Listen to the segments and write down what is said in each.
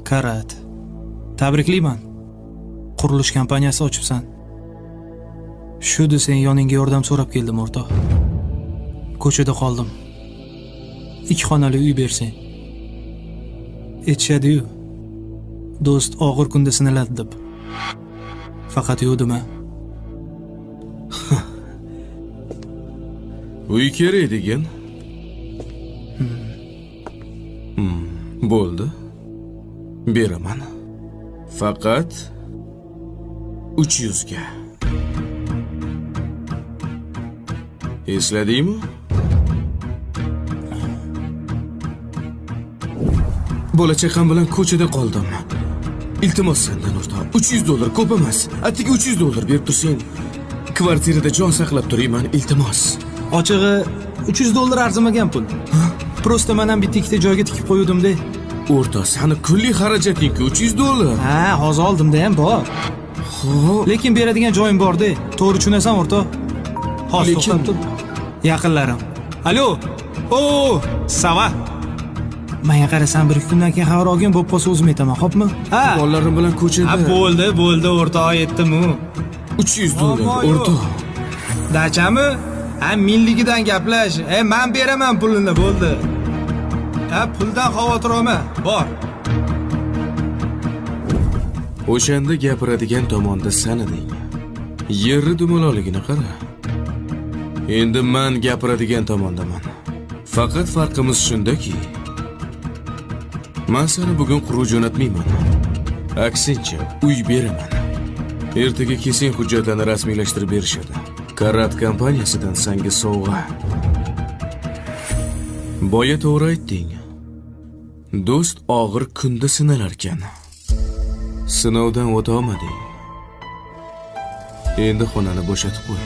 Karat. Tabriklayman. Qurilish kompaniyasi ochibsan. Shu desang yoningga yordam so'rab keldim, o'rtoq. Ko'chada qoldim. 2 xonali uy bersang. Aytishadi-yu. Do'st og'ir kunda sinaladi deb. Faqat yo'dima. Uy kerak degan. Bo'ldi. Beraman. Faqat 300 ga. Esladingmi? Bola-chaqam bilan ko'chada qoldim. Iltimos sendan o'rtoq, $300 ko'p emas. Atigi $300 berib tursang, kvartirada jon saqlab turayman, iltimos. Ochig'i $300 arzimagan pul. Prosta men ham bitta ikkita joyga tikib qo'ydim-da. O'rtoq, seni kulli xarajating-ku $300. Ha, hozir oldimda ham bor. Xo'p, Lekin beradigan joyim bor-da. To'g'ri tushunasan, o'rtoq? Hozir Lekin- to'xtab tur. Yaqinlarim. Alo. Sava. Menga qarasam, 1-2 kundan keyin xabar olgan bo'lib qolsa o'zim aytaman, xo'pmi? Ha. bolalarim bilan ko'chada. Bo'ldi, o'rtoq, aytdim-u. $300 o'rtoq. Dachami? Ha, minligidan gaplash. Men beraman pulini, bo'ldi. Ha, puldan xavotir olma. Bor. O'shanda gapiradigan tomonda sen eding. Yerni dumaloligini qara. Endi men gapiradigan tomondaman. Faqat farqimiz shundaki, men seni bugun quruq jo'natmayman. Aksincha, uy beraman. Ertaga kesin hujjatlarni rasmiylashtirib berishadi. Karat kompaniyasidan senga sovg'a. Boya to'g'ri aytding. Do'st og'ir kunda sinalar ekan. Sinovdan o'ta olmading. Endi xonani bo'shatib qo'y.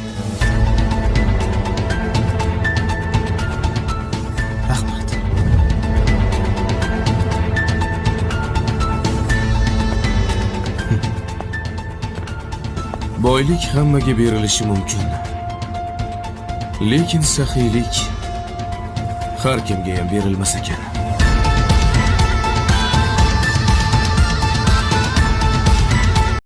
Rahmat. Boylik hammaga berilishi mumkin. Lekin saxiylik har kimga ham berilmas ekan.